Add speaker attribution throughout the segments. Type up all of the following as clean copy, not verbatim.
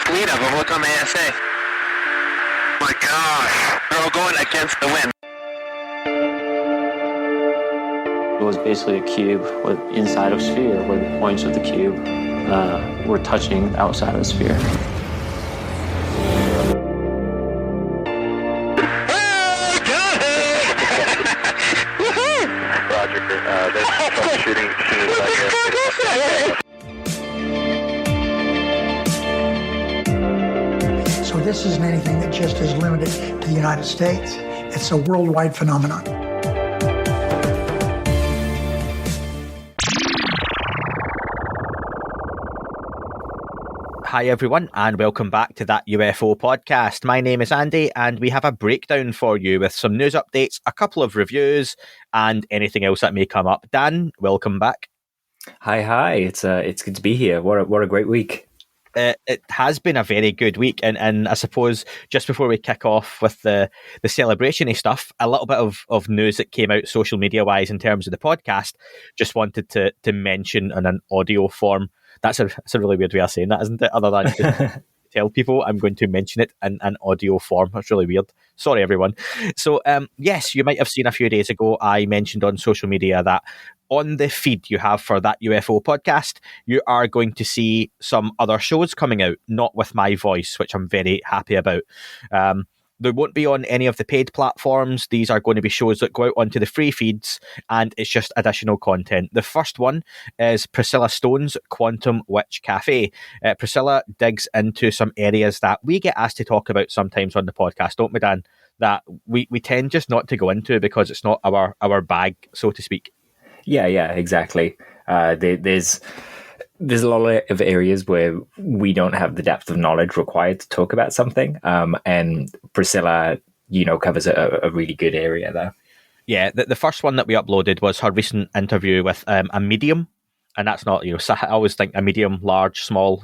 Speaker 1: fleet of them. Look on the ASA. My gosh. They're all going against the wind.
Speaker 2: It was basically a cube with inside of a sphere where the points of the cube were touching outside of the sphere.
Speaker 1: Roger. There's troubleshooting
Speaker 3: So this isn't anything that just is limited to the United States. It's a worldwide phenomenon.
Speaker 4: Hi everyone, and welcome back to That UFO podcast. My name is Andy, and we have a breakdown for you with some news updates, a couple of reviews, and anything else that may come up. Dan, welcome back.
Speaker 5: Hi. It's good to be here. What a great week.
Speaker 4: It has been a very good week, and I suppose just before we kick off with the celebration-y stuff, a little bit of news that came out social media-wise in terms of the podcast, just wanted to mention in an audio form. That's a really weird way of saying that, isn't it? Other than to tell people I'm going to mention it in an audio form. That's really weird. Sorry, everyone. So, yes, you might have seen a few days ago, I mentioned on social media that on the feed you have for That UFO podcast, you are going to see some other shows coming out, not with my voice, which I'm very happy about. They won't be on any of the paid platforms. These are going to be shows that go out onto the free feeds, and it's just additional content. The first one is Priscilla Stone's Quantum Witch Cafe. Priscilla digs into some areas that we get asked to talk about sometimes on the podcast, don't we, Dan? That we tend just not to go into because it's not our bag, so to speak.
Speaker 5: Yeah, exactly. There's a lot of areas where we don't have the depth of knowledge required to talk about something. And Priscilla, covers a really good area there.
Speaker 4: Yeah, the first one that we uploaded was her recent interview with a medium. And that's not, I always think a medium, large, small,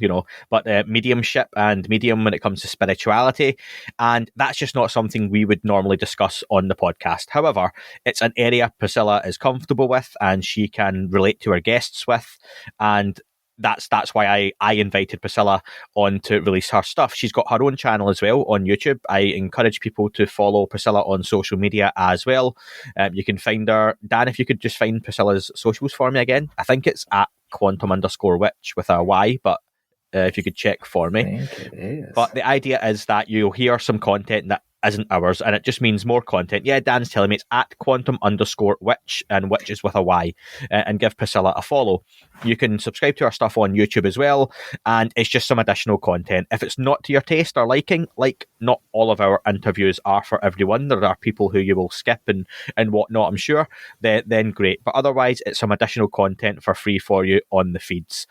Speaker 4: but mediumship and medium when it comes to spirituality. And that's just not something we would normally discuss on the podcast. However, it's an area Priscilla is comfortable with and she can relate to her guests with. And that's why I invited Priscilla on to release her stuff. She's got her own channel as well on YouTube. I encourage people to follow Priscilla on social media as well. You can find her. Dan, if you could just find Priscilla's socials for me again. I think it's at quantum_witch with a Y, but if you could check for me.
Speaker 5: I think it is.
Speaker 4: But the idea is that you'll hear some content that isn't ours, and it just means more content. Yeah, Dan's telling me it's at quantum_witch, and witch is with a Y, and give Priscilla a follow. You can subscribe to our stuff on YouTube as well, and it's just some additional content. If it's not to your taste or liking, like not all of our interviews are for everyone, there are people who you will skip and whatnot, I'm sure, then great. But otherwise, it's some additional content for free for you on the feeds.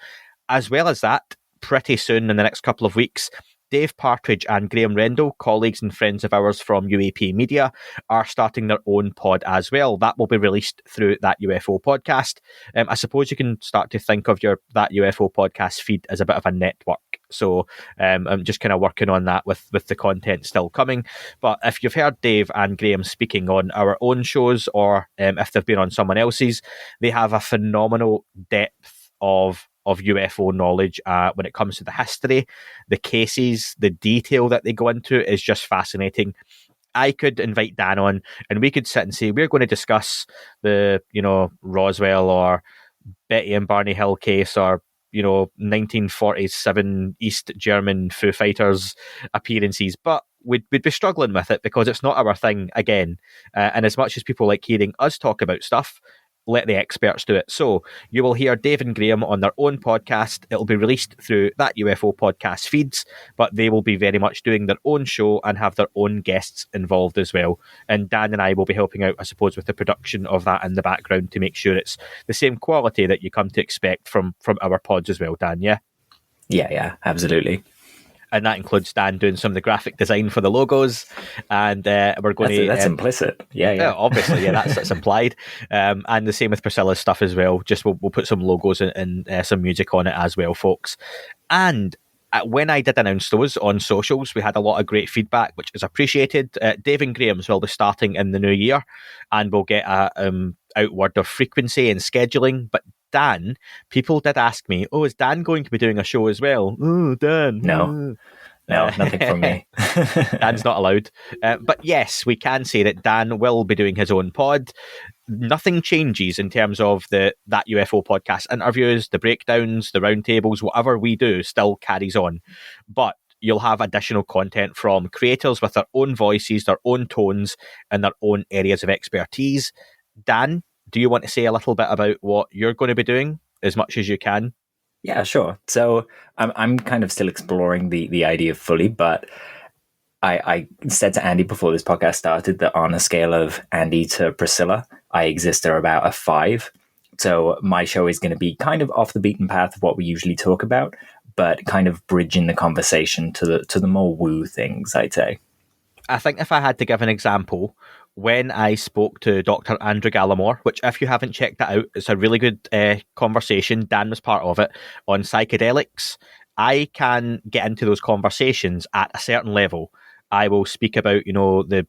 Speaker 4: As well as that, pretty soon in the next couple of weeks, Dave Partridge and Graham Rendell, colleagues and friends of ours from UAP Media, are starting their own pod as well. That will be released through That UFO podcast. I suppose you can start to think of your That UFO podcast feed as a bit of a network. So I'm just kind of working on that with the content still coming. But if you've heard Dave and Graham speaking on our own shows, or if they've been on someone else's, they have a phenomenal depth of UFO knowledge when it comes to the history, the cases, the detail that they go into is just fascinating. I could invite Dan on and we could sit and say, we're going to discuss the, Roswell or Betty and Barney Hill case, or 1947 East German Foo Fighters appearances, but we'd be struggling with it because it's not our thing again. And as much as people like hearing us talk about stuff, let the experts do it. So you will hear Dave and Graham on their own podcast. It'll be released through That UFO podcast feeds, but they will be very much doing their own show and have their own guests involved as well. And Dan and I will be helping out, I suppose, with the production of that in the background to make sure it's the same quality that you come to expect from our pods as well, Dan, yeah?
Speaker 5: Yeah, absolutely.
Speaker 4: And that includes Dan doing some of the graphic design for the logos, and we're going
Speaker 5: that's implicit. Yeah.
Speaker 4: Obviously, yeah, that's implied. And the same with Priscilla's stuff as well. Just we'll put some logos and some music on it as well, folks. And when I did announce those on socials, we had a lot of great feedback, which is appreciated. Dave and Graham's will be starting in the new year, and we'll get a outward of frequency and scheduling. But Dan, people did ask me, oh, is Dan going to be doing a show as well? Oh, Dan.
Speaker 5: No, nothing from me.
Speaker 4: Dan's not allowed. But yes, we can say that Dan will be doing his own pod. Nothing changes in terms of that UFO podcast interviews, the breakdowns, the roundtables, whatever we do still carries on. But you'll have additional content from creators with their own voices, their own tones, and their own areas of expertise. Dan, do you want to say a little bit about what you're going to be doing as much as you can?
Speaker 5: Yeah, sure. So I'm kind of still exploring the idea fully, but I said to Andy before this podcast started that on a scale of Andy to Priscilla, I exist at about a 5. So my show is going to be kind of off the beaten path of what we usually talk about, but kind of bridging the conversation to the more woo things, I'd say.
Speaker 4: I think if I had to give an example, when I spoke to Dr. Andrew Gallimore, which if you haven't checked that out, it's a really good conversation, Dan was part of it, on psychedelics, I can get into those conversations at a certain level. I will speak about, the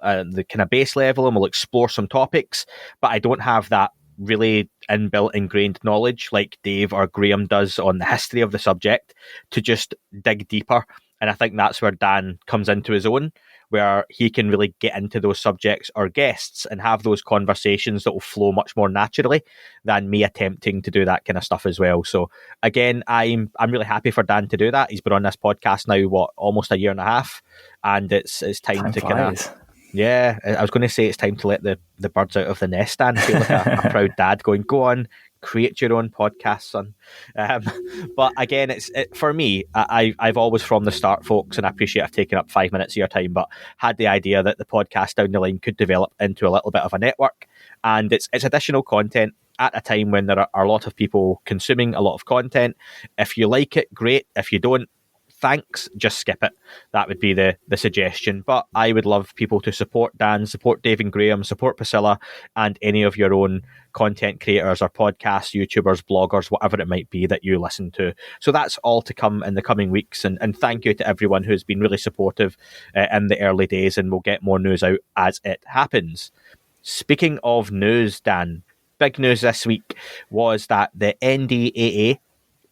Speaker 4: kind of base level, and we'll explore some topics, but I don't have that really inbuilt, ingrained knowledge like Dave or Graham does on the history of the subject to just dig deeper. And I think that's where Dan comes into his own, where he can really get into those subjects or guests and have those conversations that will flow much more naturally than me attempting to do that kind of stuff as well. So again, I'm really happy for Dan to do that. He's been on this podcast now, almost a year and a half, and it's time to kind of... Yeah, I was going to say it's time to let the birds out of the nest, Dan. Feel like a proud dad going, go on, create your own podcast, son. But again, for me, I've always from the start, folks, and I appreciate I've taken up 5 minutes of your time, but had the idea that the podcast down the line could develop into a little bit of a network. And it's additional content at a time when there are a lot of people consuming a lot of content. If you like it, great. If you don't, thanks, just skip it. That would be the suggestion. But I would love people to support Dan, support Dave and Graham, support Priscilla, and any of your own content creators or podcasts, YouTubers, bloggers, whatever it might be that you listen to. So that's all to come in the coming weeks. And thank you to everyone who's been really supportive in the early days, and we'll get more news out as it happens. Speaking of news, Dan, big news this week was that the NDAA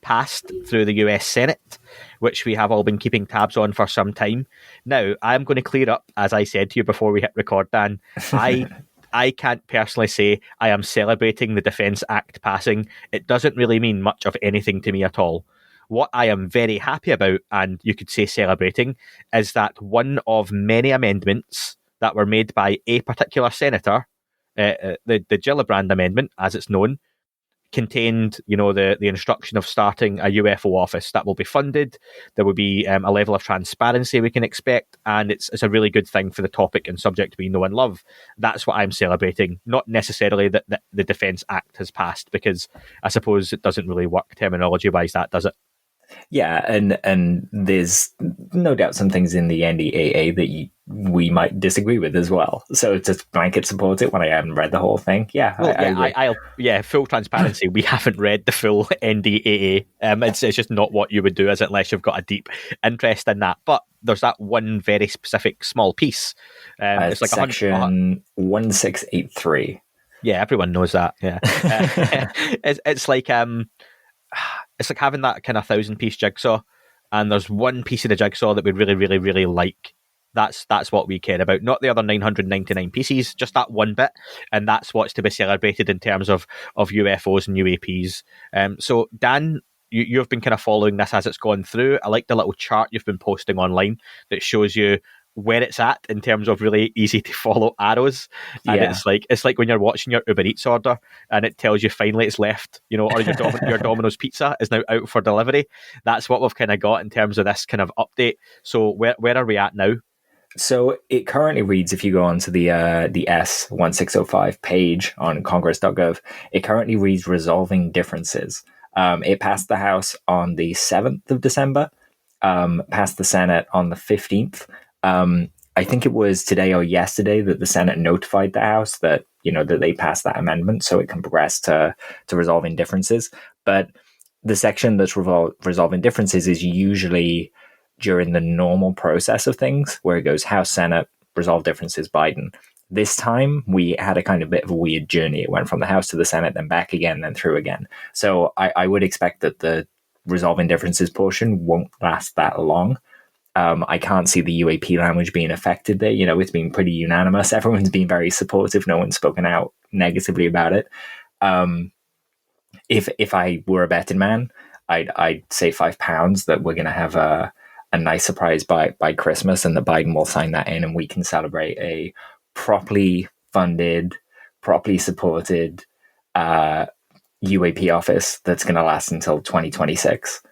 Speaker 4: passed through the US Senate, which we have all been keeping tabs on for some time. Now, I'm going to clear up, as I said to you before we hit record, Dan, I can't personally say I am celebrating the Defence Act passing. It doesn't really mean much of anything to me at all. What I am very happy about, and you could say celebrating, is that one of many amendments that were made by a particular senator, the Gillibrand Amendment, as it's known, contained, the instruction of starting a UFO office that will be funded. There will be a level of transparency we can expect, and it's a really good thing for the topic and subject we know and love. That's what I'm celebrating, not necessarily that the Defence Act has passed, because I suppose it doesn't really work terminology-wise, that does it?
Speaker 5: Yeah, and there's no doubt some things in the NDAA that we might disagree with as well. So to blanket support it when I haven't read the whole thing,
Speaker 4: yeah, full transparency. We haven't read the full NDAA. It's just not what you would do, is it, unless you've got a deep interest in that. But there's that one very specific small piece. It's like
Speaker 5: section 1683.
Speaker 4: Yeah, everyone knows that. Yeah, it's like having that kind of 1,000-piece jigsaw, and there's one piece of the jigsaw that we really, really, really like. That's what we care about, not the other 999 pieces, just that one bit, and that's what's to be celebrated in terms of UFOs and UAPs. So, Dan, you've been kind of following this as it's gone through. I like the little chart you've been posting online that shows you where it's at in terms of really easy to follow arrows. And it's like when you're watching your Uber Eats order and it tells you finally it's left, or your Domino's pizza is now out for delivery. That's what we've kind of got in terms of this kind of update. So where are we at now?
Speaker 5: So it currently reads, if you go onto the S1605 page on congress.gov, it currently reads resolving differences. It passed the House on the 7th of December, passed the Senate on the 15th. I think it was today or yesterday that the Senate notified the House that, that they passed that amendment so it can progress to resolving differences. But the section that's resolving differences is usually during the normal process of things, where it goes House, Senate, resolve differences, Biden. This time we had a kind of bit of a weird journey. It went from the House to the Senate, then back again, then through again. So I would expect that the resolving differences portion won't last that long. I can't see the UAP language being affected there. It's been pretty unanimous. Everyone's been very supportive. No one's spoken out negatively about it. If I were a betting man, I'd say £5 that we're going to have a nice surprise by Christmas, and that Biden will sign that in, and we can celebrate a properly funded, properly supported UAP office that's going to last until 2026.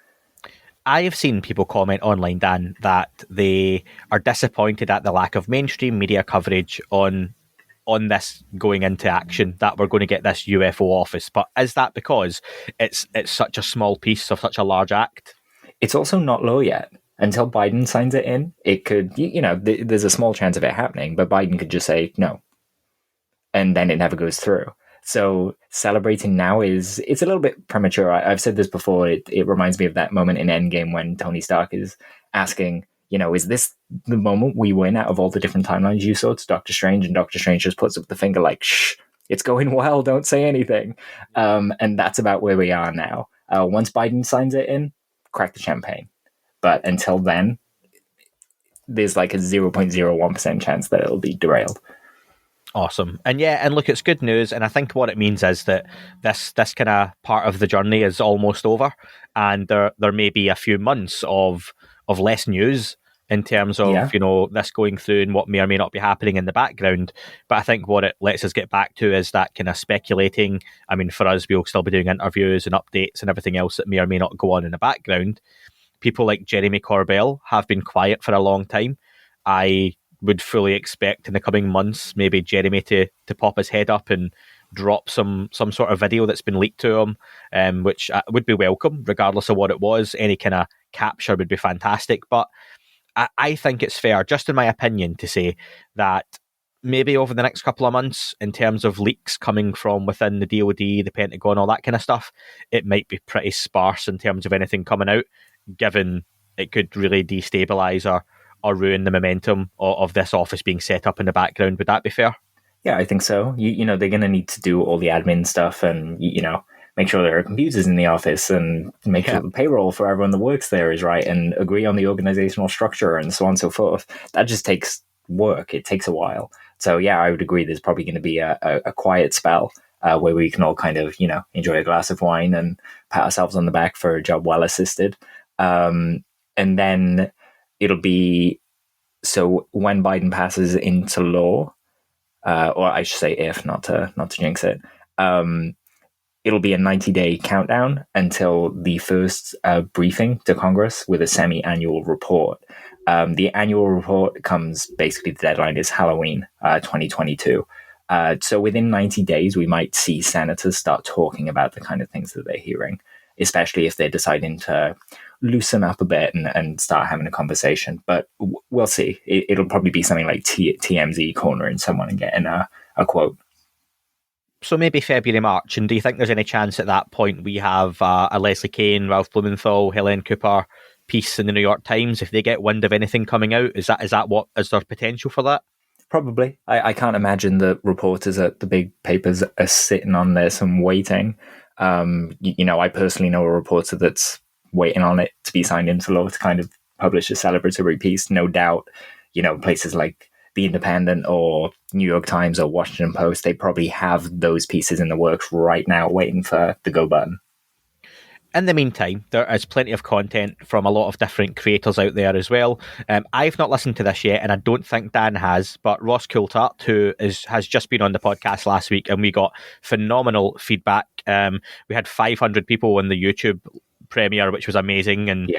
Speaker 4: I have seen people comment online, Dan, that they are disappointed at the lack of mainstream media coverage on this going into action, that we're going to get this UFO office. But is that because it's such a small piece of such a large act?
Speaker 5: It's also not law yet. Until Biden signs it in, it could, there's a small chance of it happening, but Biden could just say no. And then it never goes through. So celebrating now it's a little bit premature. I've said this before. It reminds me of that moment in Endgame when Tony Stark is asking, is this the moment we win out of all the different timelines you saw to Doctor Strange? And Doctor Strange just puts up the finger like, shh, it's going well, don't say anything. And that's about where we are now. Once Biden signs it in, crack the champagne. But until then, there's like a 0.01% chance that it'll be derailed.
Speaker 4: Awesome. And look, it's good news. And I think what it means is that this kind of part of the journey is almost over. And there may be a few months of less news in terms of, this going through and what may or may not be happening in the background. But I think what it lets us get back to is that kind of speculating. I mean, for us, we'll still be doing interviews and updates and everything else that may or may not go on in the background. People like Jeremy Corbell have been quiet for a long time. I would fully expect in the coming months maybe Jeremy to pop his head up and drop some sort of video that's been leaked to him, which would be welcome, regardless of what it was. Any kind of capture would be fantastic. But I think it's fair, just in my opinion, to say that maybe over the next couple of months, in terms of leaks coming from within the DoD, the Pentagon, all that kind of stuff, it might be pretty sparse in terms of anything coming out, given it could really destabilise or ruin the momentum of this office being set up in the background. Would that be fair?
Speaker 5: Yeah, I think so. They're going to need to do all the admin stuff and, make sure there are computers in the office and make sure the payroll for everyone that works there is right and agree on the organizational structure and so on and so forth. That just takes work. It takes a while. So, yeah, I would agree there's probably going to be a quiet spell where we can all kind of, enjoy a glass of wine and pat ourselves on the back for a job well assisted. And then it'll be, so when Biden passes into law, or I should say if, not to jinx it, it'll be a 90-day countdown until the first briefing to Congress with a semi-annual report. The annual report comes, basically the deadline is Halloween 2022. So within 90 days, we might see senators start talking about the kind of things that they're hearing, especially if they're deciding to loosen up a bit and start having a conversation. But we'll see. It'll probably be something like TMZ cornering someone and getting a quote.
Speaker 4: So maybe February, March. And do you think there's any chance at that point we have a Leslie Kean, Ralph Blumenthal, Helene Cooper piece in the New York Times? If they get wind of anything coming out, is there potential for that?
Speaker 5: Probably. I can't imagine the reporters at the big papers are sitting on this and waiting. I personally know a reporter that's waiting on it to be signed into law to kind of publish a celebratory piece. No doubt, places like The Independent or New York Times or Washington Post, they probably have those pieces in the works right now waiting for the go button.
Speaker 4: In the meantime, there is plenty of content from a lot of different creators out there as well. I've not listened to this yet, and I don't think Dan has, but Ross Coulthart, who has just been on the podcast last week, and we got phenomenal feedback. We had 500 people on the YouTube premiere, which was amazing, and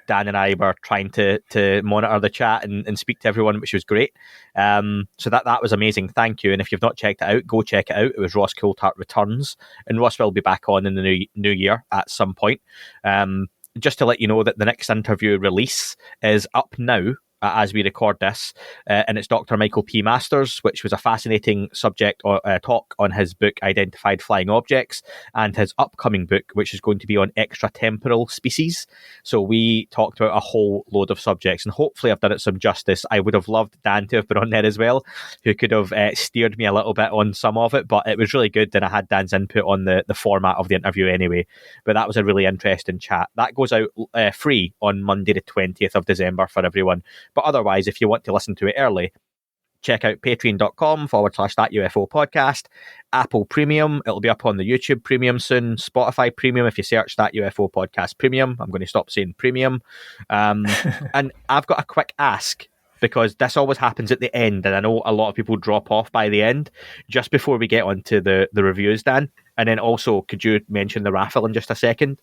Speaker 4: Dan and I were trying to monitor the chat and speak to everyone, which was great. So that was amazing. Thank you. And if you've not checked it out, go check it out. It was Ross Coulthart Returns, and Ross will be back on in the new year at some point. Just to let you know that the next interview release is up now as we record this, and it's Dr. Michael P. Masters, which was a fascinating subject or talk on his book Identified Flying Objects, and his upcoming book, which is going to be on extratemporal species. So we talked about a whole load of subjects, and hopefully I've done it some justice. I would have loved Dan to have been on there as well, who could have steered me a little bit on some of it, but it was really good, and I had Dan's input on the format of the interview anyway. But that was a really interesting chat. That goes out free on Monday the 20th of December for everyone. But otherwise, if you want to listen to it early, check out patreon.com/that UFO podcast, Apple Premium. It'll be up on the YouTube Premium soon, Spotify Premium if you search that UFO podcast Premium. I'm going to stop saying premium. And I've got a quick ask, because this always happens at the end, and I know a lot of people drop off by the end, just before we get onto the reviews, Dan. And then also, could you mention the raffle in just a second?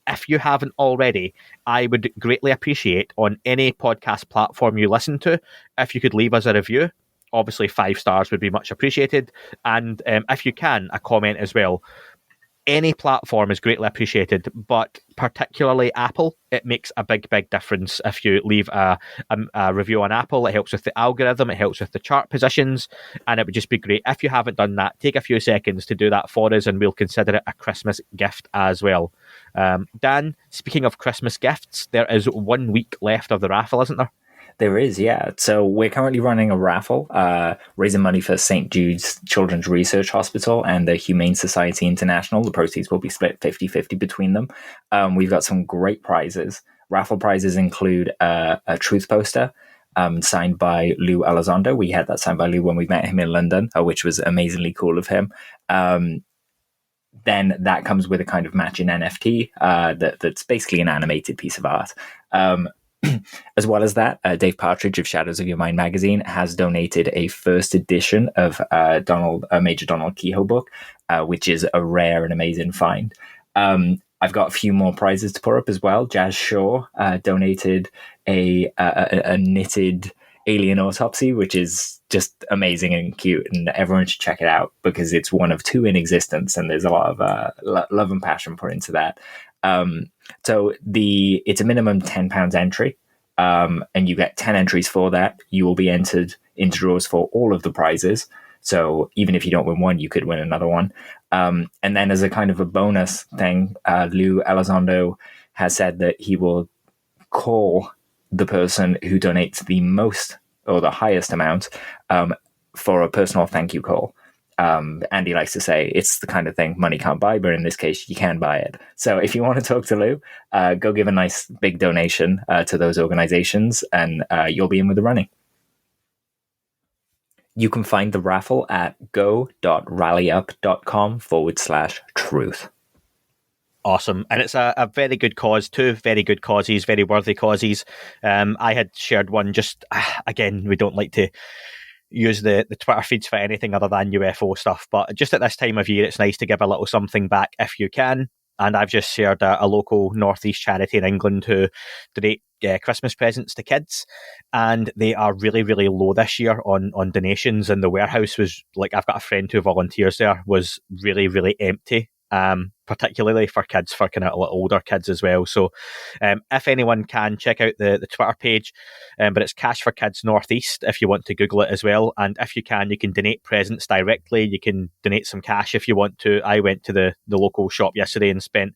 Speaker 4: If you haven't already, I would greatly appreciate, on any podcast platform you listen to, if you could leave us a review. Obviously, 5 stars would be much appreciated. And if you can, a comment as well. Any platform is greatly appreciated, but particularly Apple, it makes a big, big difference if you leave a review on Apple. It helps with the algorithm, it helps with the chart positions, and it would just be great. If you haven't done that, take a few seconds to do that for us, and we'll consider it a Christmas gift as well. Dan, speaking of Christmas gifts, there is 1 week left of the raffle, isn't there?
Speaker 5: There is, yeah. So we're currently running a raffle, raising money for St. Jude's Children's Research Hospital and the Humane Society International. The proceeds will be split 50-50 between them. We've got some great prizes. Raffle prizes include a truth poster signed by Lou Elizondo. We had that signed by Lou when we met him in London, which was amazingly cool of him. Then that comes with a kind of matching NFT that's basically an animated piece of art. As well as that, Dave Partridge of Shadows of Your Mind magazine has donated a first edition of Major Donald Kehoe book, which is a rare and amazing find. I've got a few more prizes to put up as well. Jazz Shaw donated a knitted alien autopsy, which is just amazing and cute, and everyone should check it out because it's one of 2 in existence, and there's a lot of love and passion put into that. So it's a minimum £10 entry, and you get 10 entries for that. You will be entered into draws for all of the prizes. So even if you don't win one, you could win another one. And then as a kind of a bonus thing, Lou Elizondo has said that he will call the person who donates the most or the highest amount for a personal thank you call. Andy likes to say it's the kind of thing money can't buy, but in this case, you can buy it. So if you want to talk to Lou, go give a nice big donation to those organizations, and you'll be in with the running. You can find the raffle at go.rallyup.com/truth.
Speaker 4: Awesome. And it's a very good cause, 2 very good causes, very worthy causes. I had shared one just, again, we don't like to use the Twitter feeds for anything other than UFO stuff, but just at this time of year, it's nice to give a little something back if you can. And I've just shared a local Northeast charity in England who donate Christmas presents to kids, and they are really, really low this year on donations. And the warehouse was, like, I've got a friend who volunteers there, was really, really empty. Particularly for kids, for kind of a little older kids as well. So if anyone can, check out the Twitter page, but it's Cashforkids Northeast if you want to Google it as well. And if you can donate presents directly. You can donate some cash if you want to. I went to the local shop yesterday and spent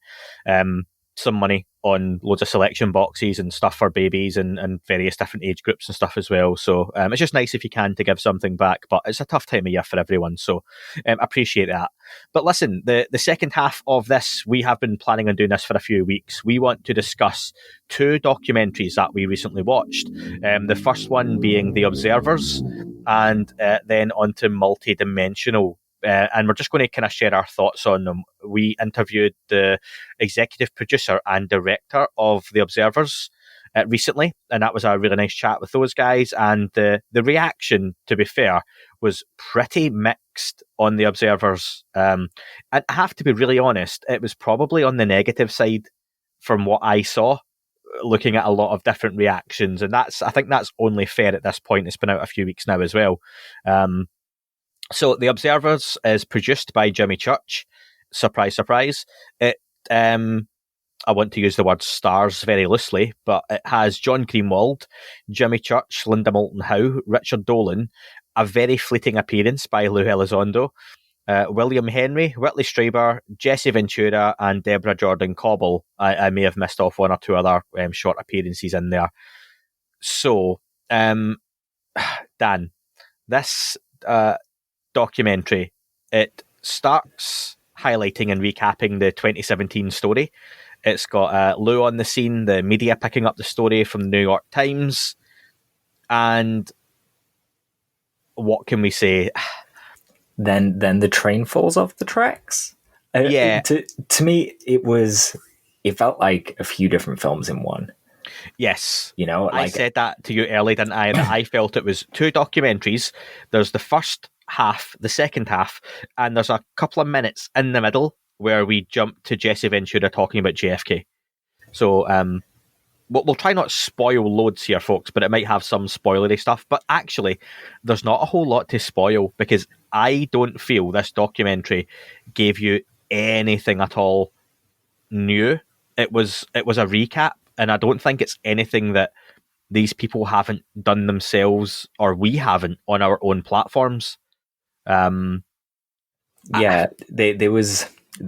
Speaker 4: some money on loads of selection boxes and stuff for babies and various different age groups and stuff as well. So it's just nice if you can to give something back, but it's a tough time of year for everyone. So appreciate that. But listen, the second half of this, we have been planning on doing this for a few weeks. We want to discuss 2 documentaries that we recently watched. The first one being The Observers, and then onto Multidimensional. And we're just going to kind of share our thoughts on them. We interviewed the executive producer and director of The Observers recently, and that was a really nice chat with those guys. And the reaction, to be fair, was pretty mixed on The Observers. And I have to be really honest, it was probably on the negative side from what I saw, looking at a lot of different reactions. And I think that's only fair at this point. It's been out a few weeks now as well. So The Observers is produced by Jimmy Church. Surprise, surprise. It I want to use the word stars very loosely, but it has John Greenwald, Jimmy Church, Linda Moulton Howe, Richard Dolan, a very fleeting appearance by Lou Elizondo, William Henry, Whitley Strieber, Jesse Ventura, and Deborah Jordan Cobble. I may have missed off one or two other short appearances in there. So, Dan, this documentary, it starts highlighting and recapping the 2017 story. It's got Lou on the scene, the media picking up the story from the New York Times, and what can we say?
Speaker 5: Then the train falls off the tracks.
Speaker 4: Yeah.
Speaker 5: To me, it felt like a few different films in one.
Speaker 4: Yes.
Speaker 5: You know,
Speaker 4: I said that to you earlier, didn't I? That I felt it was two documentaries. There's the first half, the second half, and there's a couple of minutes in the middle where we jump to Jesse Ventura talking about JFK. So we'll try not spoil loads here, folks, but it might have some spoilery stuff. But actually, there's not a whole lot to spoil because I don't feel this documentary gave you anything at all new. It was a recap, and I don't think it's anything that these people haven't done themselves or we haven't on our own platforms.
Speaker 5: There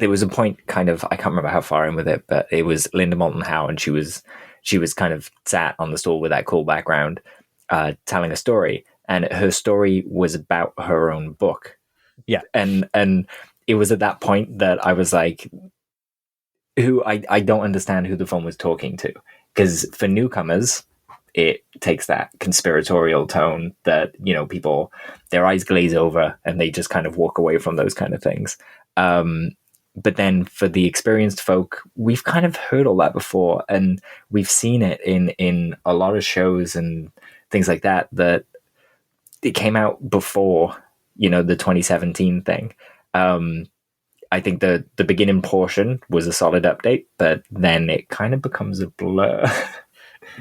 Speaker 5: was a point, kind of, I can't remember how far in with it, but it was Linda Moulton Howe, and she was kind of sat on the stool with that cool background, telling a story, and her story was about her own book.
Speaker 4: Yeah,
Speaker 5: and it was at that point that I was like, I don't understand who the film was talking to, because for newcomers, it takes that conspiratorial tone that, you know, people, their eyes glaze over and they just kind of walk away from those kind of things. But then for the experienced folk, we've kind of heard all that before, and we've seen it in a lot of shows and things like that, that it came out before, you know, the 2017 thing. I think the beginning portion was a solid update, but then it kind of becomes a blur.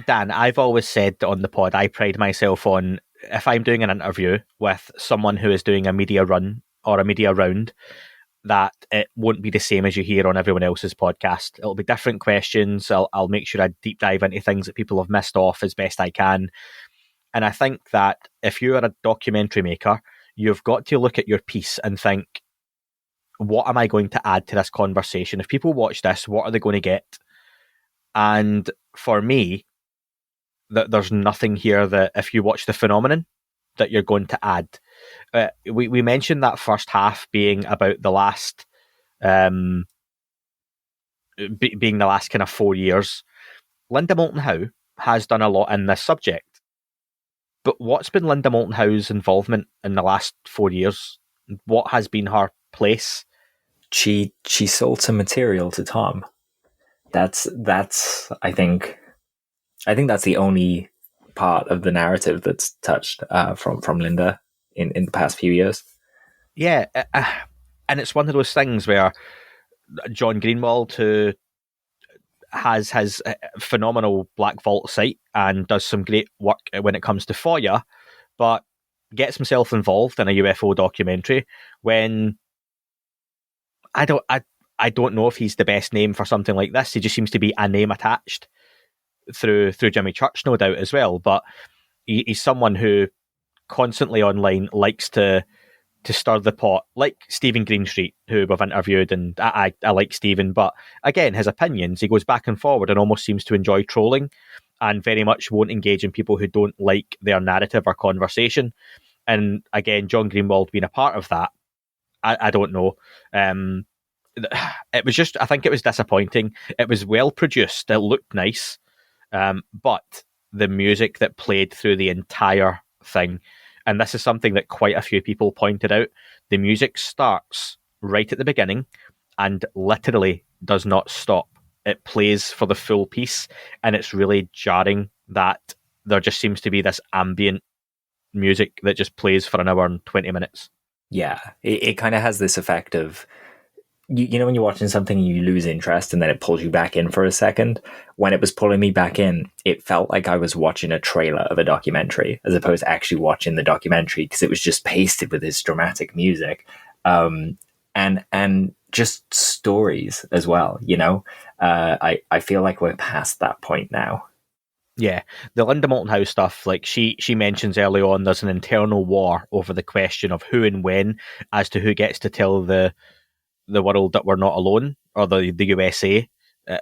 Speaker 4: Dan, I've always said on the pod, I pride myself on, if I'm doing an interview with someone who is doing a media run or a media round, that it won't be the same as you hear on everyone else's podcast. It'll be different questions. I'll make sure I deep dive into things that people have missed off as best I can. And I think that if you are a documentary maker, you've got to look at your piece and think, what am I going to add to this conversation? If people watch this, what are they going to get? And for me, there's nothing here that if you watch The Phenomenon that you're going to add. We mentioned that first half being about the last, being the last kind of 4 years. Linda Moulton Howe has done a lot in this subject. But what's been Linda Moulton Howe's involvement in the last 4 years? What has been her place?
Speaker 5: She sold some material to Tom. That's I think that's the only part of the narrative that's touched from Linda in the past few years.
Speaker 4: Yeah, and it's one of those things where John Greenwald, who has his phenomenal Black Vault site and does some great work when it comes to FOIA, but gets himself involved in a UFO documentary when I don't know if he's the best name for something like this. He just seems to be a name attached through Jimmy Church, no doubt, as well. But he's someone who constantly online likes to stir the pot, like Stephen Greenstreet, who we've interviewed, and I like Stephen, but again, his opinions, he goes back and forward and almost seems to enjoy trolling and very much won't engage in people who don't like their narrative or conversation. And again, John Greenwald being a part of that, I don't know. It was just, I think it was disappointing. It was well produced, it looked nice, but the music that played through the entire thing, and this is something that quite a few people pointed out, the music starts right at the beginning and literally does not stop. It plays for the full piece, and it's really jarring that there just seems to be this ambient music that just plays for an hour and 20 minutes.
Speaker 5: Yeah, it kind of has this effect of, you know, when you're watching something and you lose interest and then it pulls you back in for a second. When it was pulling me back in, it felt like I was watching a trailer of a documentary as opposed to actually watching the documentary, because it was just pasted with this dramatic music. And just stories as well, you know? I feel like we're past that point now.
Speaker 4: Yeah, the Linda Moulton Howe stuff, like she mentions early on, there's an internal war over the question of who and when, as to who gets to tell the world that we're not alone, or the USA.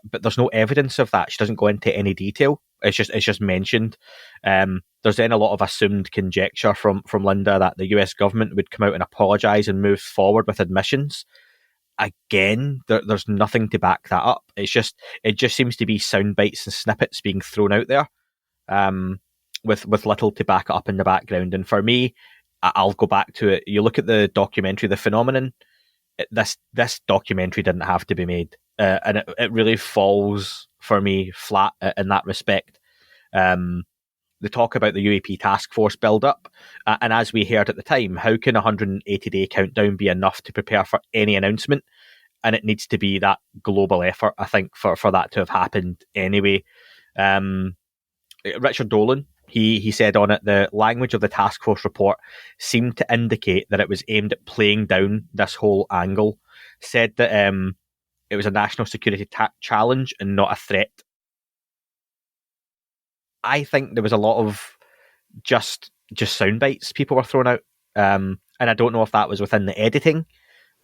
Speaker 4: But there's no evidence of that. She doesn't go into any detail. It's just mentioned. There's then a lot of assumed conjecture from Linda that the US government would come out and apologise and move forward with admissions. Again, there's nothing to back that up. It just seems to be sound bites and snippets being thrown out there, with little to back it up in the background. And for me, I'll go back to it. You look at the documentary, The Phenomenon. This documentary didn't have to be made, and it really falls for me flat in that respect. They talk about the UAP task force build up, and as we heard at the time, how can a 180-day countdown be enough to prepare for any announcement? And it needs to be that global effort, I think, for that to have happened anyway. Richard Dolan, he said on it, the language of the task force report seemed to indicate that it was aimed at playing down this whole angle. Said that it was a national security challenge and not a threat. I think there was a lot of just sound bites people were throwing out, and I don't know if that was within the editing,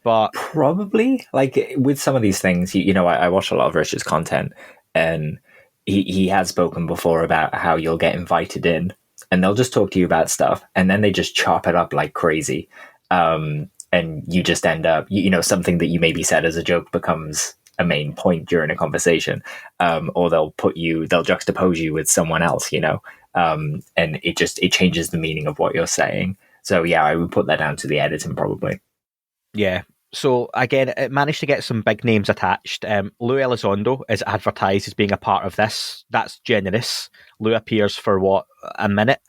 Speaker 4: but
Speaker 5: probably, like, with some of these things, you know, I watch a lot of Richard's content, and he has spoken before about how you'll get invited in and they'll just talk to you about stuff, and then they just chop it up like crazy, and you just end up, you know, something that you maybe said as a joke becomes a main point during a conversation, or they'll juxtapose you with someone else, you know, and it changes the meaning of what you're saying. So yeah, I would put that down to the editing probably.
Speaker 4: Yeah. So again, it managed to get some big names attached. Lou Elizondo is advertised as being a part of this. That's generous. Lou appears for a minute,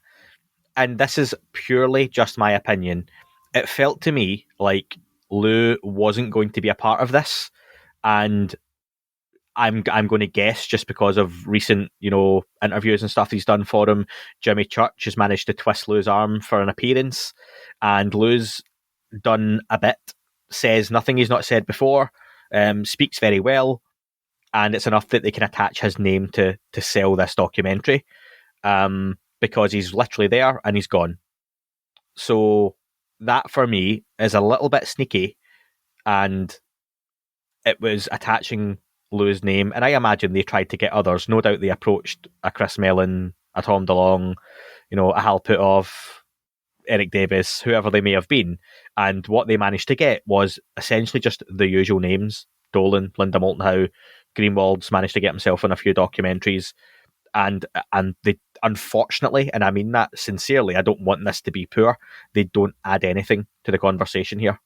Speaker 4: and this is purely just my opinion. It felt to me like Lou wasn't going to be a part of this, and I'm going to guess, just because of recent, you know, interviews and stuff he's done for him, Jimmy Church has managed to twist Lou's arm for an appearance, and Lou's done a bit, says nothing he's not said before, speaks very well, and it's enough that they can attach his name to sell this documentary, because he's literally there and he's gone. So that for me is a little bit sneaky, and it was attaching Lou's name, and I imagine they tried to get others. No doubt they approached a Chris Mellon, a Tom DeLonge, you know, a Hal Puthoff, Eric Davis, whoever they may have been, and what they managed to get was essentially just the usual names: Dolan, Linda Moulton Howe, Greenwald's managed to get himself in a few documentaries, and they, unfortunately, and I mean that sincerely, I don't want this to be poor, they don't add anything to the conversation here.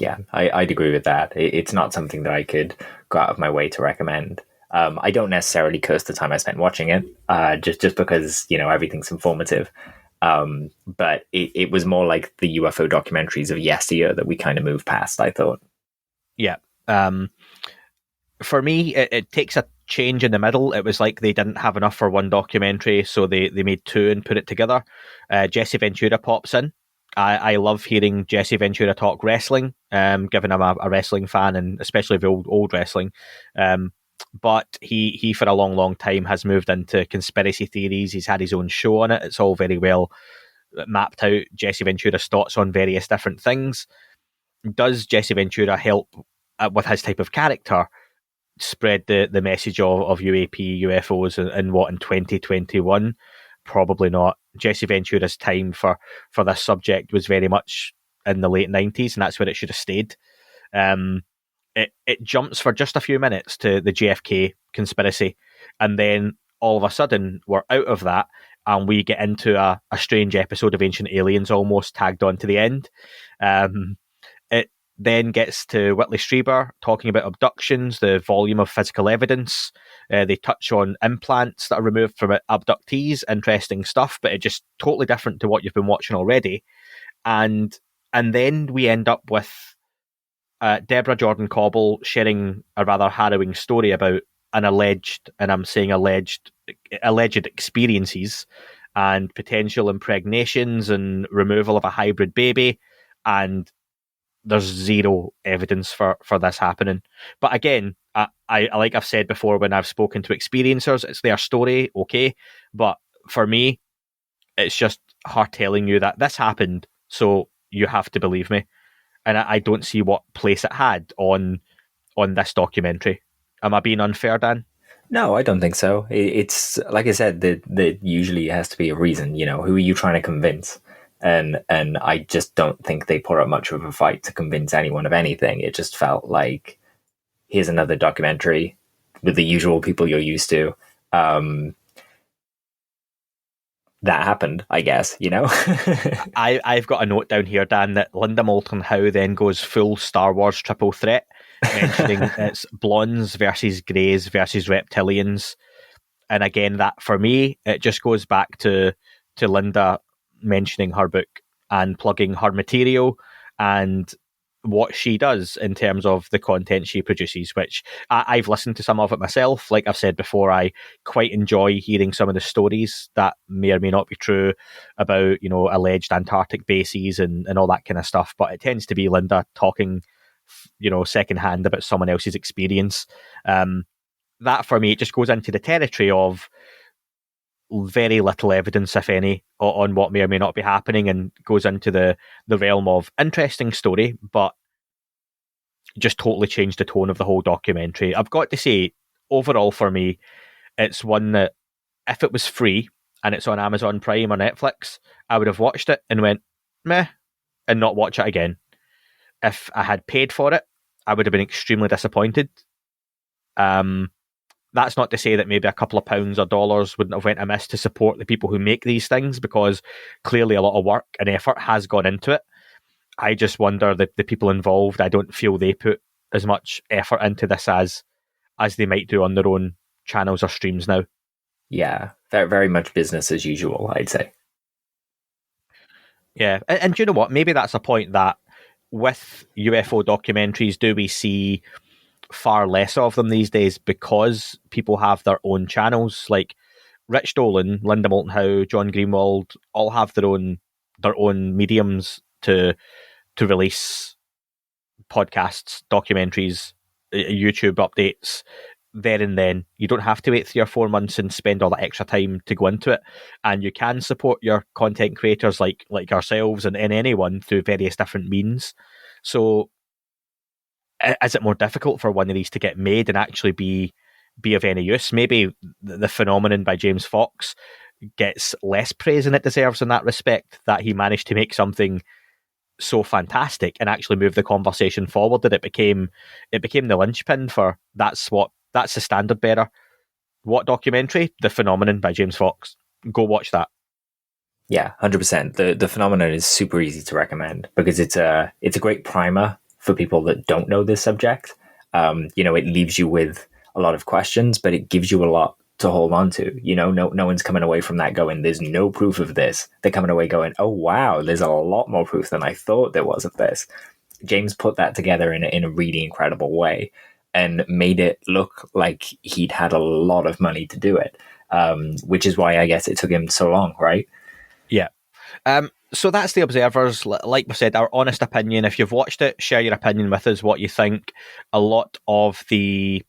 Speaker 5: Yeah, I'd agree with that. It's not something that I could go out of my way to recommend. I don't necessarily curse the time I spent watching it, just because, you know, everything's informative. But it was more like the UFO documentaries of yesteryear that we kind of moved past, I thought.
Speaker 4: Yeah. For me, it takes a change in the middle. It was like they didn't have enough for one documentary, so they made two and put it together. Jesse Ventura pops in. I love hearing Jesse Ventura talk wrestling, given I'm a wrestling fan, and especially the old wrestling. But he for a long time has moved into conspiracy theories. He's had his own show on it. It's all very well mapped out. Jesse Ventura's thoughts on various different things. Does Jesse Ventura help with his type of character spread the message of UAP, UFOs, and what in 2021? Probably not. Jesse Ventura's time for this subject was very much in the late 90s, and that's where it should have stayed. It jumps for just a few minutes to the JFK conspiracy, and then all of a sudden we're out of that, and we get into a strange episode of Ancient Aliens almost tagged on to the end. It then gets to Whitley Strieber talking about abductions, the volume of physical evidence. They touch on implants that are removed from abductees, interesting stuff, but it's just totally different to what you've been watching already. And then we end up with Deborah Jordan Cobble sharing a rather harrowing story about an alleged, and I'm saying alleged experiences and potential impregnations and removal of a hybrid baby. And there's zero evidence for this happening. But again, I like I've said before when I've spoken to experiencers, it's their story, okay. But for me, it's just her telling you that this happened, so you have to believe me. And I don't see what place it had on this documentary. Am I being unfair, Dan?
Speaker 5: No, I don't think so. It's like I said, that usually has to be a reason. You know, who are you trying to convince? And I just don't think they put up much of a fight to convince anyone of anything. It just felt like, here's another documentary with the usual people you're used to. That happened, I guess, you know?
Speaker 4: I've got a note down here, Dan, that Linda Moulton Howe then goes full Star Wars triple threat, mentioning it's blondes versus greys versus reptilians. And again, that for me, it just goes back to Linda mentioning her book and plugging her material and what she does in terms of the content she produces, which I've listened to some of it myself. Like I've said before, I quite enjoy hearing some of the stories that may or may not be true about, you know, alleged Antarctic bases and all that kind of stuff. But it tends to be Linda talking, you know, secondhand about someone else's experience. That for me, it just goes into the territory of very little evidence, if any, on what may or may not be happening, and goes into the realm of interesting story, but just totally changed the tone of the whole documentary. I've got to say, overall for me, it's one that if it was free and it's on Amazon Prime or Netflix, I would have watched it and went, meh, and not watch it again. If I had paid for it, I would have been extremely disappointed. That's not to say that maybe a couple of pounds or dollars wouldn't have went amiss to support the people who make these things, because clearly a lot of work and effort has gone into it. I just wonder the people involved, I don't feel they put as much effort into this as they might do on their own channels or streams now.
Speaker 5: Yeah, very, very much business as usual, I'd say.
Speaker 4: Yeah, and do you know what? Maybe that's a point that with UFO documentaries, do we see far less of them these days because people have their own channels? Like Rich Dolan, Linda Moulton Howe, John Greenwald all have their own mediums to release podcasts, documentaries, YouTube updates there and then. You don't have to wait 3 or 4 months and spend all that extra time to go into it, and you can support your content creators like ourselves and anyone through various different means. So is it more difficult for one of these to get made and actually be of any use? Maybe the phenomenon by James Fox gets less praise than it deserves in that respect, that he managed to make something so fantastic and actually move the conversation forward that it became the linchpin for that's the standard bearer. What documentary? The Phenomenon by James Fox. Go watch that.
Speaker 5: Yeah, 100%. The Phenomenon is super easy to recommend because it's a great primer for people that don't know this subject. It leaves you with a lot of questions, but it gives you a lot to hold on to. No one's coming away from that going, there's no proof of this. They're coming away going, oh wow, there's a lot more proof than I thought there was of this. James put that together in a really incredible way and made it look like he'd had a lot of money to do it, which is why I guess it took him so long, right?
Speaker 4: Yeah. So that's The Observers. Like we said, our honest opinion. If you've watched it, share your opinion with us, what you think. A lot of the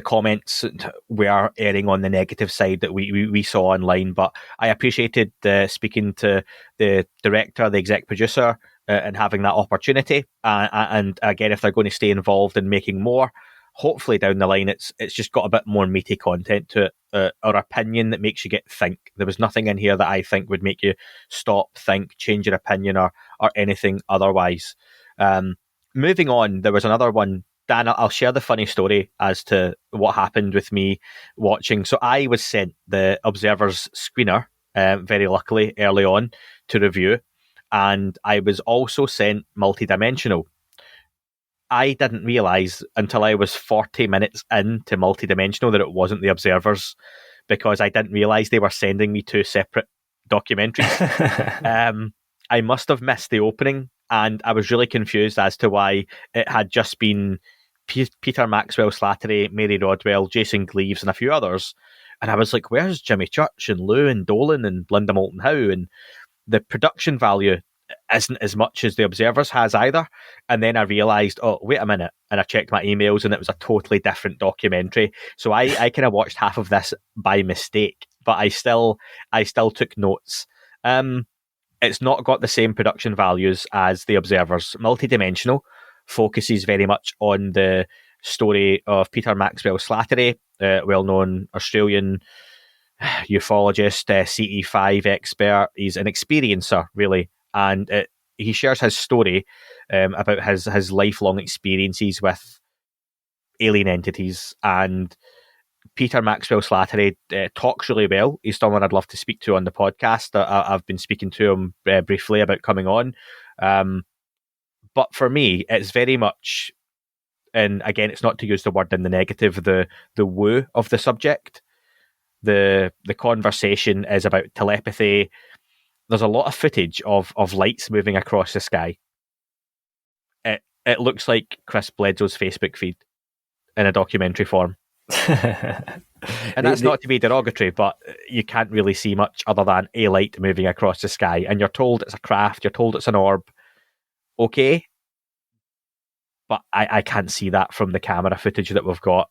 Speaker 4: comments were erring on the negative side that we saw online, but I appreciated speaking to the director, the exec producer, and having that opportunity. And again, if they're going to stay involved in making more, hopefully down the line, it's just got a bit more meaty content to it, or opinion that makes you think. There was nothing in here that I think would make you stop, think, change your opinion, or anything otherwise. Moving on, there was another one. Dan, I'll share the funny story as to what happened with me watching. So I was sent the Observer's screener, very luckily, early on to review. And I was also sent Multidimensional. I didn't realise until I was 40 minutes into Multidimensional that it wasn't The Observers, because I didn't realise they were sending me 2 separate documentaries. I must have missed the opening, and I was really confused as to why it had just been Peter Maxwell Slattery, Mary Rodwell, Jason Gleaves, and a few others. And I was like, where's Jimmy Church and Lou and Dolan and Linda Moulton Howe? And the production value isn't as much as the Observer's has either. And then I realised, oh, wait a minute. And I checked my emails and it was a totally different documentary. So I kind of watched half of this by mistake, but I still took notes. It's not got the same production values as the Observer's. Multidimensional focuses very much on the story of Peter Maxwell Slattery, well-known Australian ufologist, CE5 expert. He's an experiencer, really, and he shares his story about his lifelong experiences with alien entities. And Peter Maxwell Slattery talks really well. He's someone I'd love to speak to on the podcast. I've been speaking to him briefly about coming on. But for me, it's very much, and again, it's not to use the word in the negative, the woo of the subject. The conversation is about telepathy. There's a lot of footage of lights moving across the sky. It looks like Chris Bledsoe's Facebook feed in a documentary form. And that's not to be derogatory, but you can't really see much other than a light moving across the sky, and you're told it's a craft, you're told it's an orb. Okay, but I can't see that from the camera footage that we've got.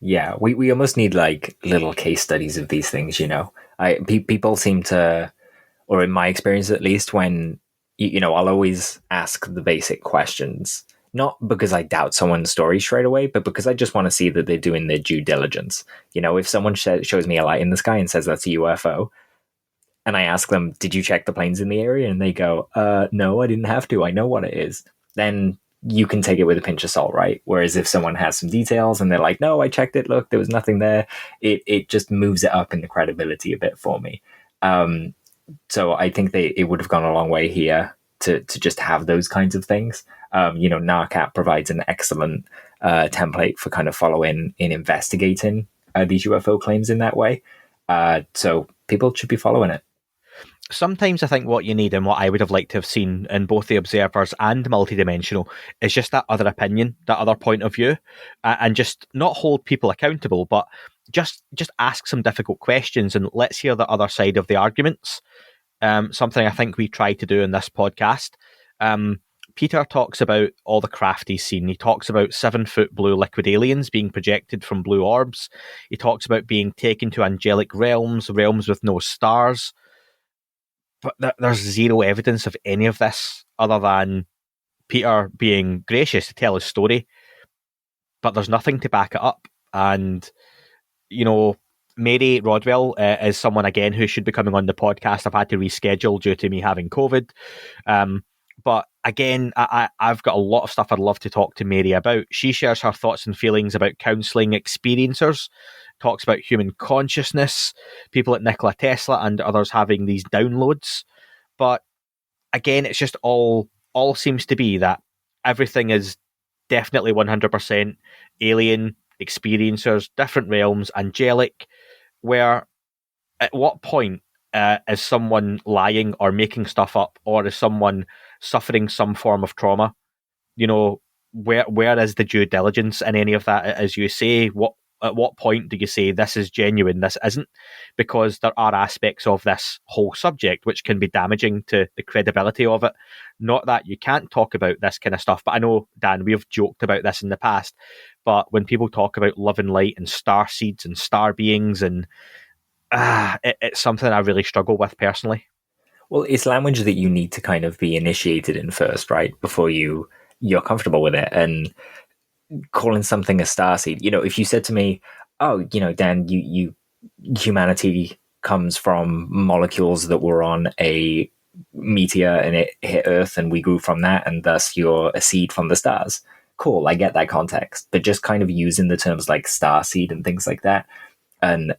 Speaker 5: Yeah, we almost need like little case studies of these things, you know. People seem to, or in my experience at least, when you know, I'll always ask the basic questions, not because I doubt someone's story straight away, but because I just want to see that they're doing their due diligence. You know, if someone shows me a light in the sky and says that's a UFO, and I ask them, did you check the planes in the area? And they go, no, I didn't have to. I know what it is. Then you can take it with a pinch of salt, right? Whereas if someone has some details and they're like, no, I checked it, look, there was nothing there, it just moves it up in the credibility a bit for me. So I think it would have gone a long way here to just have those kinds of things. You know, NARCAP provides an excellent template for kind of following in investigating these UFO claims in that way. So people should be following it.
Speaker 4: Sometimes I think what you need, and what I would have liked to have seen in both the Observers and Multidimensional, is just that other opinion, that other point of view, and just not hold people accountable, but just ask some difficult questions and let's hear the other side of the arguments. Something I think we try to do in this podcast. Peter talks about all the craft he's seen. He talks about 7-foot blue liquid aliens being projected from blue orbs. He talks about being taken to angelic realms with no stars. But there's zero evidence of any of this other than Peter being gracious to tell his story. But there's nothing to back it up. And, you know, Mary Rodwell is someone, again, who should be coming on the podcast. I've had to reschedule due to me having COVID. But again, I've got a lot of stuff I'd love to talk to Mary about. She shares her thoughts and feelings about counselling experiencers, talks about human consciousness, people like Nikola Tesla and others having these downloads. But again, it's just all seems to be that everything is definitely 100% alien, experiencers, different realms, angelic, where at what point is someone lying or making stuff up, or is someone suffering some form of trauma? You know, where is the due diligence in any of that? As you say, at what point do you say this is genuine, this isn't? Because there are aspects of this whole subject which can be damaging to the credibility of it. Not that you can't talk about this kind of stuff, but I know, Dan, we've joked about this in the past, but when people talk about love and light and star seeds and star beings, and it's something I really struggle with personally.
Speaker 5: Well, it's language that you need to kind of be initiated in first, right? Before you're comfortable with it. And calling something a starseed, you know, if you said to me, oh, you know, Dan, humanity comes from molecules that were on a meteor and it hit Earth and we grew from that, and thus you're a seed from the stars. Cool, I get that context. But just kind of using the terms like starseed and things like that, and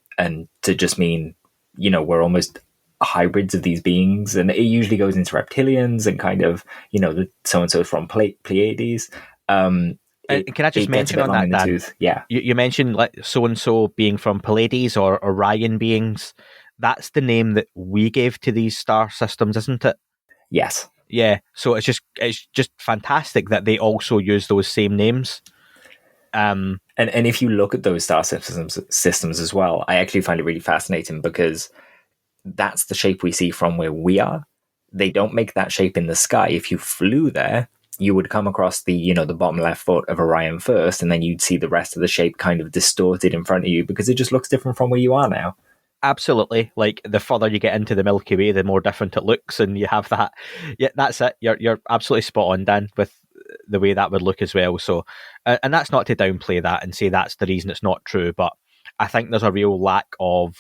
Speaker 5: to just mean, you know, we're almost hybrids of these beings, and it usually goes into reptilians and kind of, you know, the so-and-so from Pleiades.
Speaker 4: Can I just mention on that, Dan?
Speaker 5: Yeah.
Speaker 4: You mentioned like so-and-so being from Pleiades or Orion beings. That's the name that we gave to these star systems, isn't it?
Speaker 5: Yes.
Speaker 4: Yeah. So it's just fantastic that they also use those same names.
Speaker 5: And if you look at those star systems as well, I actually find it really fascinating because that's the shape we see from where we are. they don't make that shape in the sky. If you flew there, you would come across the bottom left foot of Orion first, and then you'd see the rest of the shape kind of distorted in front of you because it just looks different from where you are now.
Speaker 4: Absolutely. Like, the further you get into the Milky Way, the more different it looks, and you have that. Yeah, that's it. You're absolutely spot on, Dan, with the way that would look as well. So, and that's not to downplay that and say that's the reason it's not true, but I think there's a real lack of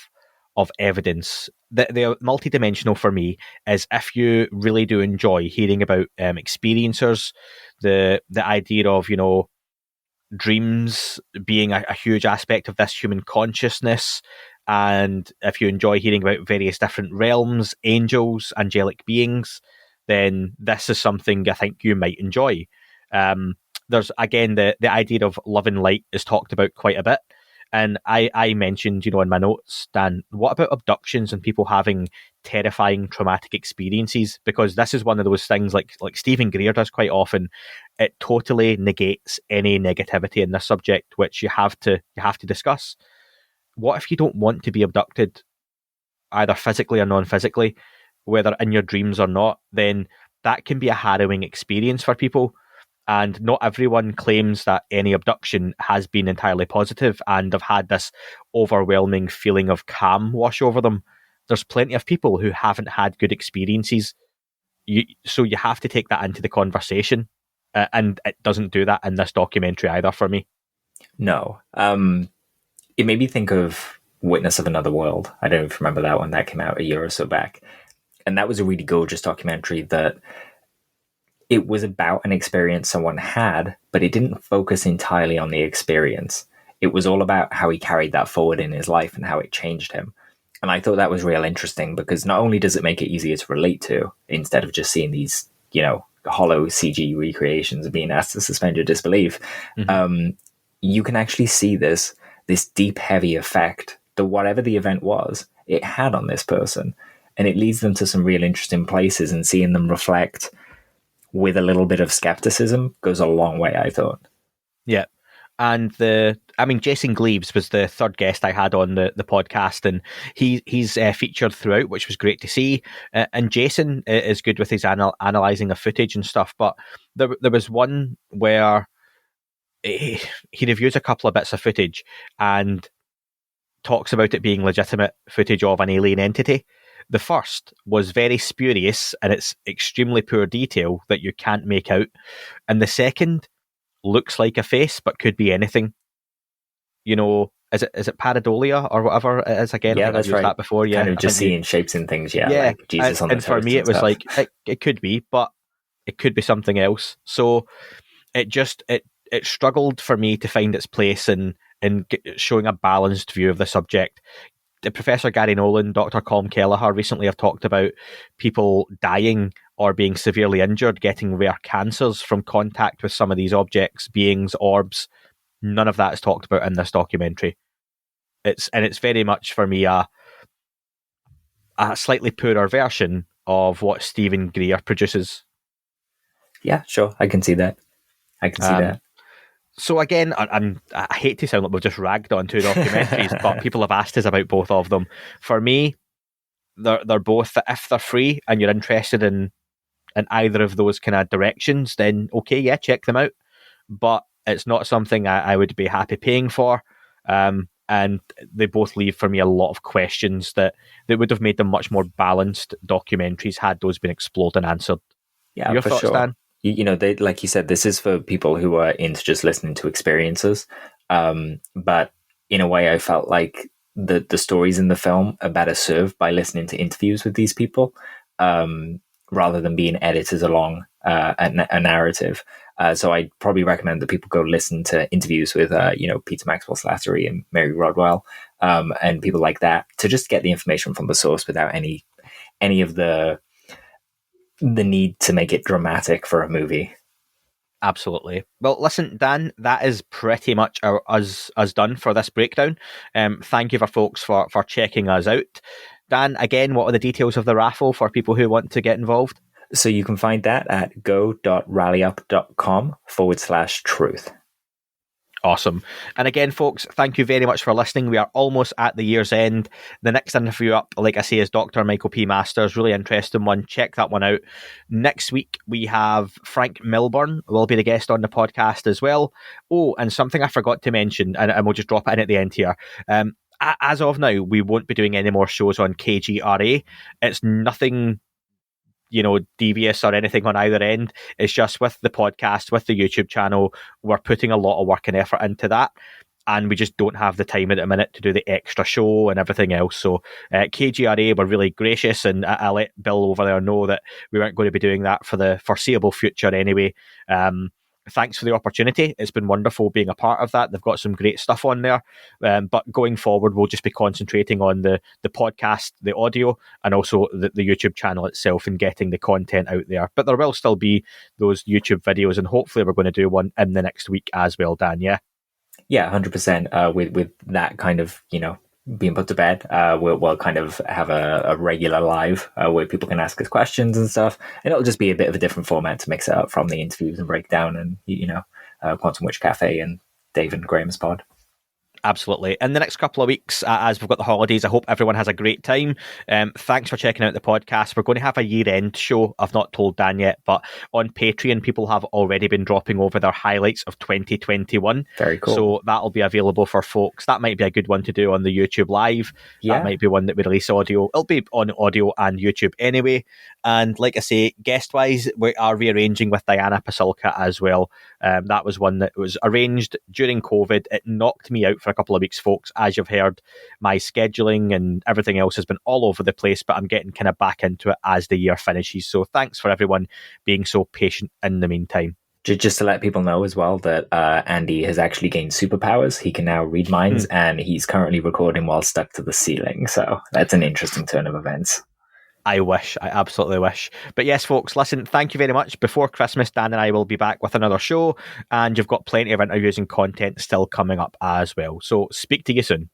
Speaker 4: evidence. The multidimensional for me is if you really do enjoy hearing about experiencers, the idea of dreams being a huge aspect of this human consciousness, and if you enjoy hearing about various different realms, angels, angelic beings, then this is something I think you might enjoy. There's, again, the idea of love and light is talked about quite a bit. And I mentioned, in my notes, Dan, what about abductions and people having terrifying traumatic experiences? Because this is one of those things, like Stephen Greer does quite often. It totally negates any negativity in this subject, which you have to discuss. What if you don't want to be abducted, either physically or non-physically, whether in your dreams or not? Then that can be a harrowing experience for people. And not everyone claims that any abduction has been entirely positive and have had this overwhelming feeling of calm wash over them. There's plenty of people who haven't had good experiences. So you have to take that into the conversation. And it doesn't do that in this documentary either for me.
Speaker 5: No. It made me think of Witness of Another World. I don't even remember that one. That came out a year or so back. And that was a really gorgeous documentary that it was about an experience someone had, but it didn't focus entirely on the experience. It was all about how he carried that forward in his life and how it changed him. And I thought that was real interesting because not only does it make it easier to relate to, instead of just seeing these, hollow CG recreations and being asked to suspend your disbelief, you can actually see this deep, heavy effect that whatever the event was, it had on this person. And it leads them to some real interesting places, and seeing them reflect with a little bit of skepticism goes a long way, I thought.
Speaker 4: Yeah. And Jason Gleaves was the third guest I had on the podcast, and he's featured throughout, which was great to see. And Jason is good with his analysing of footage and stuff, but there was one where he reviews a couple of bits of footage and talks about it being legitimate footage of an alien entity. The first was very spurious and it's extremely poor detail that you can't make out. And the second looks like a face but could be anything. Is it pareidolia or whatever it is again?
Speaker 5: Yeah, that's right.
Speaker 4: That before, yeah.
Speaker 5: Kind of just seeing shapes and things, yeah. Like Jesus on the
Speaker 4: and for me, it was like it could be, but it could be something else. So it struggled for me to find its place in showing a balanced view of the subject. Professor Gary Nolan, Dr. Colm Kelleher recently have talked about people dying or being severely injured, getting rare cancers from contact with some of these objects, beings, orbs. None of that is talked about in this documentary. It's very much for me a slightly poorer version of what Stephen Greer produces.
Speaker 5: Yeah, sure, I can see that. That.
Speaker 4: So again, I hate to sound like we've just ragged on two documentaries, but people have asked us about both of them. For me, they're both, if they're free and you're interested in either of those kind of directions, then okay, yeah, check them out. But it's not something I would be happy paying for. And they both leave for me a lot of questions that would have made them much more balanced documentaries had those been explored and answered.
Speaker 5: Yeah,
Speaker 4: Your
Speaker 5: for
Speaker 4: thoughts,
Speaker 5: sure.
Speaker 4: Dan?
Speaker 5: They, like you said, this is for people who are into just listening to experiences. But in a way, I felt like the stories in the film are better served by listening to interviews with these people, rather than being edited along a narrative. So I'd probably recommend that people go listen to interviews with, Peter Maxwell Slattery and Mary Rodwell, and people like that, to just get the information from the source without any of the need to make it dramatic for a movie.
Speaker 4: Absolutely. Well, listen, Dan, that is pretty much us done for this breakdown. Thank you for folks for checking us out. Dan, again, what are the details of the raffle for people who want to get involved?
Speaker 5: So you can find that at go.rallyup.com/truth.
Speaker 4: Awesome. And again, folks, thank you very much for listening. We are almost at the year's end. The next interview up, like I say, is Dr. Michael P. Masters. Really interesting one. Check that one out. Next week, we have Frank Milburn will be the guest on the podcast as well. Oh, and something I forgot to mention, and we'll just drop it in at the end here. As of now, we won't be doing any more shows on KGRA. It's nothing devious or anything on either end. It's just with the podcast, with the YouTube channel, we're putting a lot of work and effort into that, and we just don't have the time at the minute to do the extra show and everything else. So KGRA were really gracious, and I let Bill over there know that we weren't going to be doing that for the foreseeable future anyway. Thanks for the opportunity. It's been wonderful being a part of that. They've got some great stuff on there. But going forward, we'll just be concentrating on the podcast, the audio, and also the YouTube channel itself and getting the content out there. But there will still be those YouTube videos, and hopefully we're going to do one in the next week as well, Dan, yeah?
Speaker 5: Yeah, 100%. With that kind of, being put to bed, we'll kind of have a regular live where people can ask us questions and stuff, and it'll just be a bit of a different format to mix it up from the interviews and breakdown and Quantum Witch Cafe and Dave and Graham's pod.
Speaker 4: Absolutely. In the next couple of weeks, as we've got the holidays, I hope everyone has a great time. Thanks for checking out the podcast. We're going to have a year-end show. I've not told Dan yet, but on Patreon, people have already been dropping over their highlights of 2021.
Speaker 5: Very cool.
Speaker 4: So that'll be available for folks. That might be a good one to do on the YouTube Live.
Speaker 5: Yeah.
Speaker 4: That might be one that we release audio. It'll be on audio and YouTube anyway. And like I say, guest-wise, we are rearranging with Diana Pasulka as well. That was one that was arranged during COVID. It knocked me out for a couple of weeks, folks. As you've heard, my scheduling and everything else has been all over the place, but I'm getting kind of back into it as the year finishes. So thanks for everyone being so patient in the meantime.
Speaker 5: Just to let people know as well that Andy has actually gained superpowers. He can now read minds, and he's currently recording while stuck to the ceiling. So that's an interesting turn of events.
Speaker 4: I wish. I absolutely wish. But yes, folks, listen, thank you very much. Before Christmas, Dan and I will be back with another show, and you've got plenty of interviews and content still coming up as well. So speak to you soon.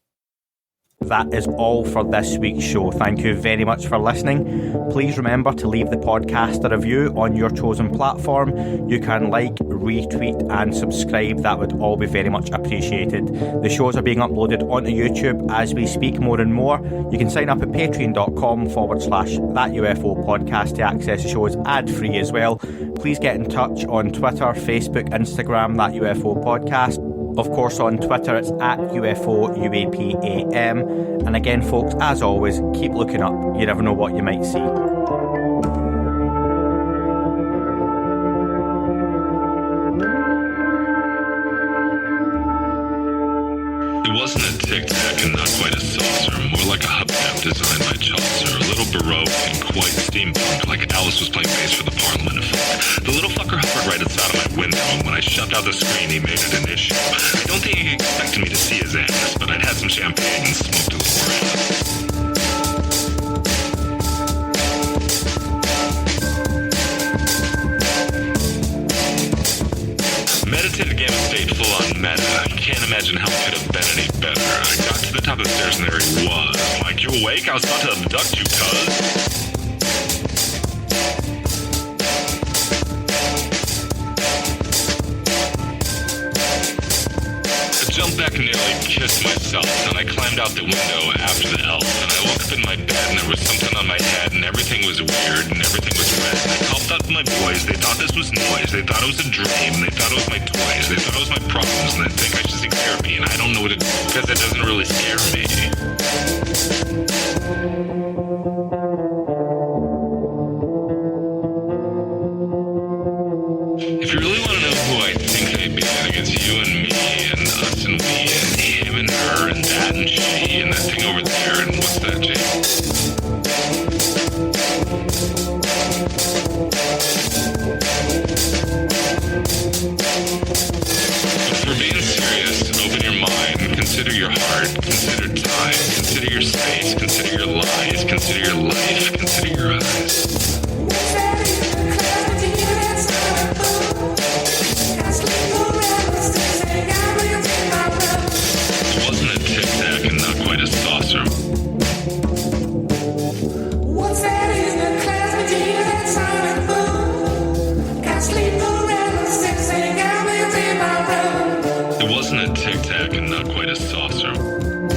Speaker 4: That is all for this week's show. Thank you very much for listening. Please remember to leave the podcast a review on your chosen platform. You can like, retweet and subscribe. That would all be very much appreciated. The shows are being uploaded onto YouTube as we speak more and more. You can sign up at patreon.com/That UFO podcast to access the shows ad-free as well. Please get in touch on Twitter, Facebook, Instagram, That UFO podcast. Of course, on Twitter, it's at UFO UAPAM. And again, folks, as always, keep looking up. You never know what you might see.
Speaker 6: It wasn't a tic-tac and not quite a saucer, more like a hubcap designed by Chaucer, a little Baroque and quite steampunk, like Alice was playing bass for the Parliament of Folk. The little fucker hovered right outside of my window, and when I shut out the screen, he made it an issue. I don't think he expected me to see his ass, but I'd had some champagne and smoked a little grass. Meditative game of state full on meta. I can't imagine how it could have been any better. I got to the top of the stairs and there he was. Like, you awake? I was about to abduct you, cuz. I jumped back and nearly kissed myself, and I climbed out the window after the elf, and I woke up in my bed and there was something on my head and everything was weird and everything was red. And I called out to my boys. They thought this was noise. They thought it was a dream. They thought it was my toys. They thought it was my problems, and they think I should seek therapy, and I don't know what to do because it doesn't really scare me. If you really want to know who I think they'd be, I think it's you and me and us and we and him and her and that and she and that thing over there and what's that, Jake? But for being serious, open your mind, consider your heart, consider time, consider your space, consider your lies, consider your life, consider your eyes. It wasn't a tic-tac and not quite a saucer. It wasn't a tech and not quite a saucer.